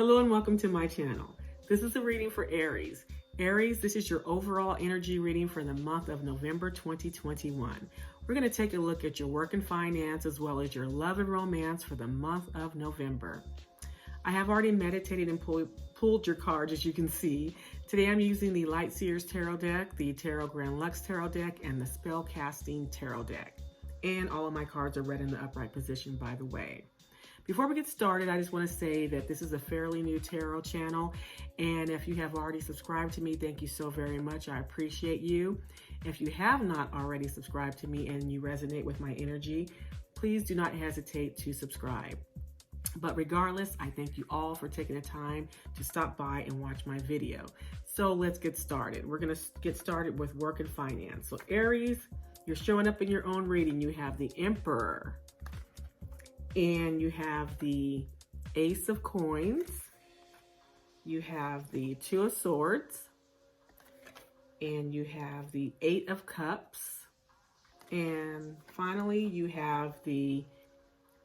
Hello and welcome to my channel. This is a reading for Aries. Aries, this is your overall energy reading for the month of November 2021. We're going to take a look at your work and finance as well as your love and romance for the month of November. I have already meditated and pulled your cards, as you can see. Today I'm using the Light Seers Tarot deck, the Tarot Grand Luxe Tarot deck, and the Spellcasting Tarot deck. And all of my cards are read in the upright position, by the way. Before we get started, I just want to say that this is a fairly new tarot channel, and if you have already subscribed to me, thank you so very much. I appreciate you. If you have not already subscribed to me and you resonate with my energy, please do not hesitate to subscribe. But regardless, I thank you all for taking the time to stop by and watch my video. So let's get started. We're going to get started with work and finance. So Aries, you're showing up in your own reading. You have the Emperor. And you have the Ace of Coins, you have the Two of Swords, and you have the Eight of Cups, and finally you have the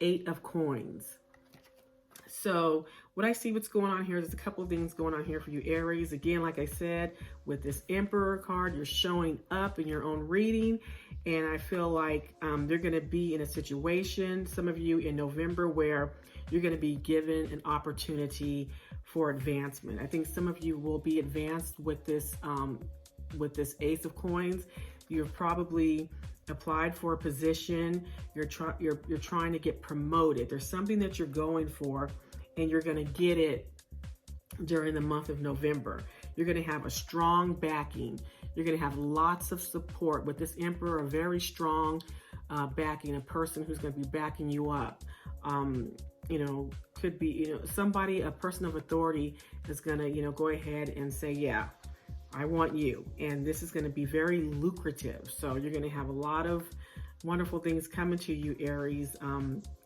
Eight of Coins. So what I see what's going on here, there's a couple of things going on here for you, Aries. Again, like I said, with this Emperor card, you're showing up in your own reading. And I feel like they're going to be in a situation, some of you in November, where you're going to be given an opportunity for advancement. I think some of you will be advanced with this Ace of Coins. You've probably applied for a position. You're trying to get promoted. There's something that you're going for, and you're going to get it during the month of November. You're going to have a strong backing. You're going to have lots of support with this Emperor, a very strong backing, a person who's going to be backing you up. Could be, somebody, a person of authority is going to, go ahead and say, yeah, I want you. And this is going to be very lucrative. So you're going to have a lot of wonderful things coming to you, Aries.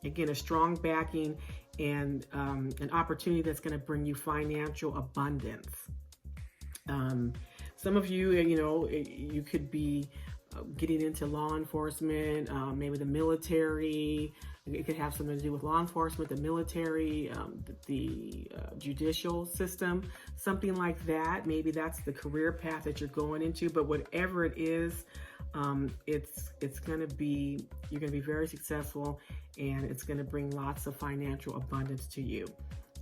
Again, a strong backing and an opportunity that's going to bring you financial abundance. Some of you, you could be getting into law enforcement, maybe the military. It could have something to do with law enforcement, the military, the judicial system, something like that. Maybe that's the career path that you're going into, but whatever it is, it's going to be, you're going to be very successful, and it's going to bring lots of financial abundance to you.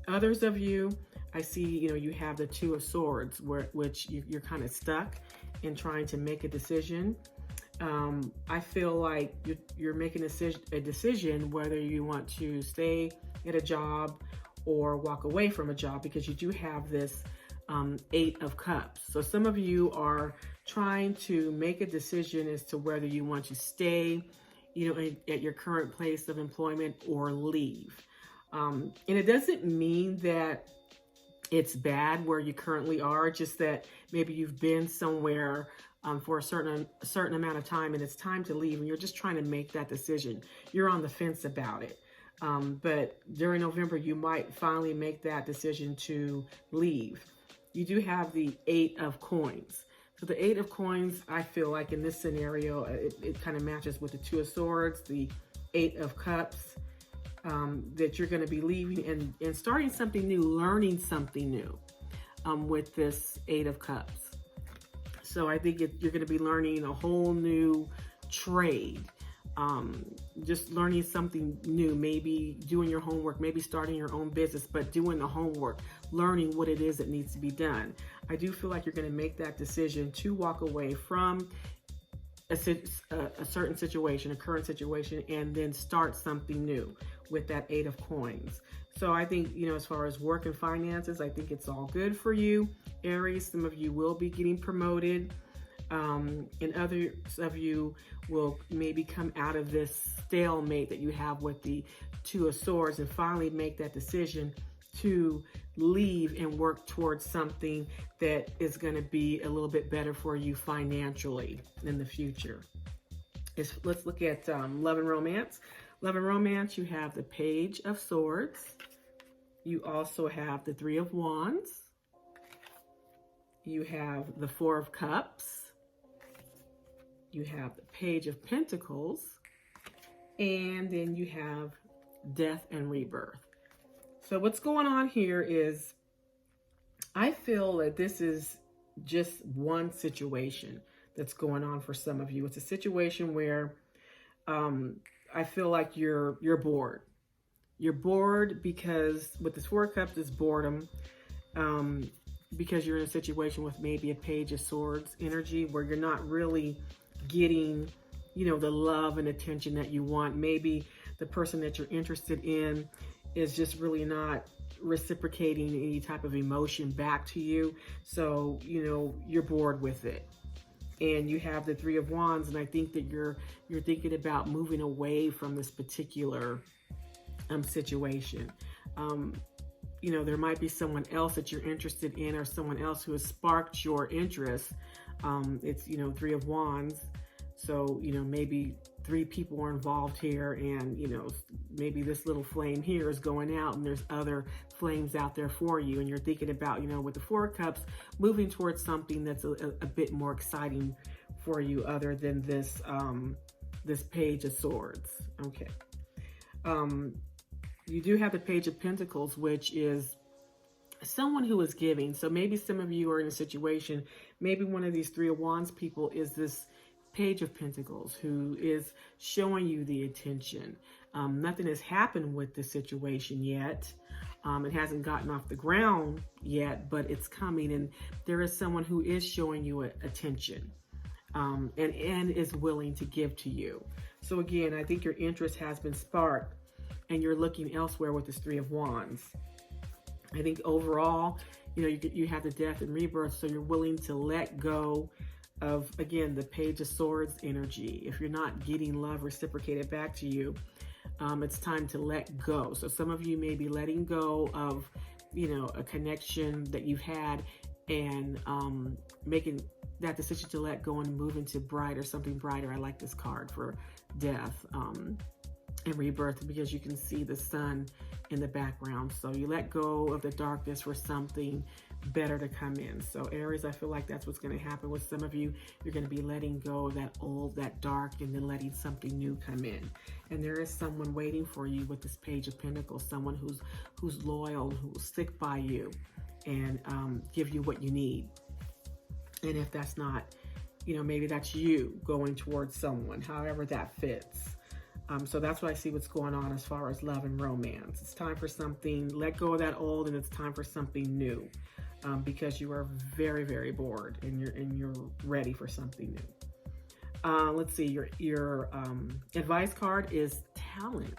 Others of you, I see, you have the Two of Swords, which you're kind of stuck in trying to make a decision. I feel like you're making a decision whether you want to stay at a job or walk away from a job, because you do have this Eight of Cups. So some of you are trying to make a decision as to whether you want to stay, at your current place of employment or leave. And it doesn't mean that it's bad where you currently are, just that maybe you've been somewhere for a certain amount of time and it's time to leave, and you're just trying to make that decision. You're on the fence about it. But during November, you might finally make that decision to leave. You do have the Eight of Coins. So the Eight of Coins, I feel like in this scenario, it kind of matches with the Two of Swords, the Eight of Cups. That you're going to be leaving and starting something new, learning something new with this Eight of Cups. So I think you're going to be learning a whole new trade, just learning something new, maybe doing your homework, maybe starting your own business, but doing the homework, learning what it is that needs to be done. I do feel like you're going to make that decision to walk away from a certain situation, a current situation, and then start something new with that Eight of Coins. So I think, as far as work and finances, I think it's all good for you, Aries. Some of you will be getting promoted, and others of you will maybe come out of this stalemate that you have with the Two of Swords and finally make that decision to leave and work towards something that is going to be a little bit better for you financially in the future. Let's look at love and romance. Love and romance, you have the Page of Swords. You also have the Three of Wands. You have the Four of Cups. You have the Page of Pentacles. And then you have Death and Rebirth. So what's going on here is I feel that this is just one situation that's going on for some of you. It's a situation where I feel like you're bored. You're bored because with this Four of Cups, it's boredom. Because you're in a situation with maybe a Page of Swords energy where you're not really getting, the love and attention that you want. Maybe the person that you're interested in is just really not reciprocating any type of emotion back to you. So, you're bored with it. And you have the Three of Wands, and I think that you're thinking about moving away from this particular situation. There might be someone else that you're interested in, or someone else who has sparked your interest. It's, Three of Wands. So, maybe 3 people are involved here, and, maybe this little flame here is going out, and there's other flames out there for you. And you're thinking about, with the Four of Cups, moving towards something that's a bit more exciting for you other than this, this Page of Swords. Okay. You do have the Page of Pentacles, which is someone who is giving. So maybe some of you are in a situation, maybe one of these Three of Wands people is this Page of Pentacles who is showing you the attention. Nothing has happened with this situation yet. It hasn't gotten off the ground yet, but it's coming, and there is someone who is showing you attention and is willing to give to you. So again, I think your interest has been sparked and you're looking elsewhere with this Three of Wands. I think overall, you have the Death and Rebirth, so you're willing to let go of, again, the Page of Swords energy. If you're not getting love reciprocated back to you, it's time to let go. So some of you may be letting go of, a connection that you've had, and making that decision to let go and move into brighter, something brighter. I like this card for Death and Rebirth because you can see the sun in the background. So you let go of the darkness for something better to come in. So Aries, I feel like that's what's going to happen with some of you. You're going to be letting go of that old, that dark, and then letting something new come in. And there is someone waiting for you with this Page of Pentacles, someone who's loyal, who will stick by you and give you what you need. And if that's not, maybe that's you going towards someone, however that fits. So that's what I see what's going on as far as love and romance. It's time for something, let go of that old, and it's time for something new. Because you are very, very bored and you're ready for something new. Let's see, your advice card is talent.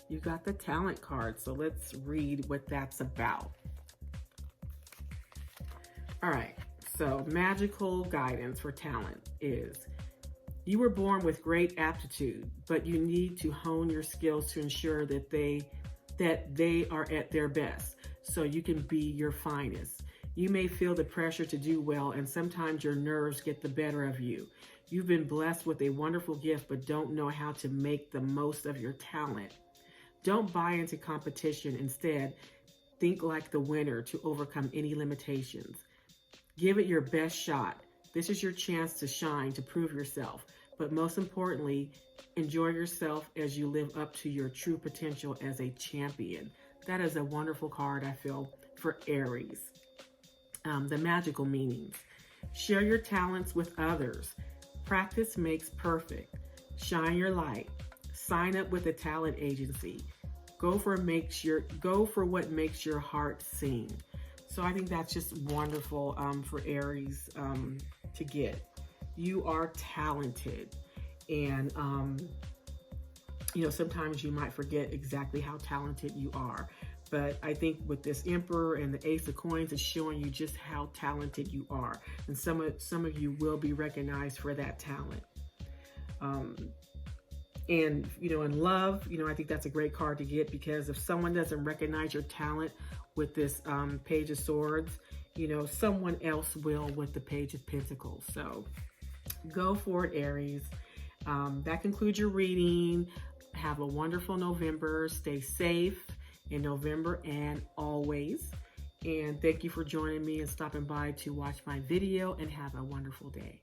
You got the talent card, so let's read what that's about. All right, so magical guidance for talent is: you were born with great aptitude, but you need to hone your skills to ensure that they are at their best, so you can be your finest. You may feel the pressure to do well, and sometimes your nerves get the better of you. You've been blessed with a wonderful gift, but don't know how to make the most of your talent. Don't buy into competition. Instead, think like the winner to overcome any limitations. Give it your best shot. This is your chance to shine, to prove yourself. But most importantly, enjoy yourself as you live up to your true potential as a champion. That is a wonderful card, I feel, for Aries. The magical meanings: share your talents with others. Practice makes perfect. Shine your light. Sign up with a talent agency. Go for what makes your heart sing. So I think that's just wonderful for Aries to get. You are talented, and sometimes you might forget exactly how talented you are. But I think with this Emperor and the Ace of Coins, it's showing you just how talented you are. And some of you will be recognized for that talent. And, in love, I think that's a great card to get, because if someone doesn't recognize your talent with this Page of Swords, someone else will with the Page of Pentacles. So go for it, Aries. That concludes your reading. Have a wonderful November. Stay safe in November and always. And thank you for joining me and stopping by to watch my video, and have a wonderful day.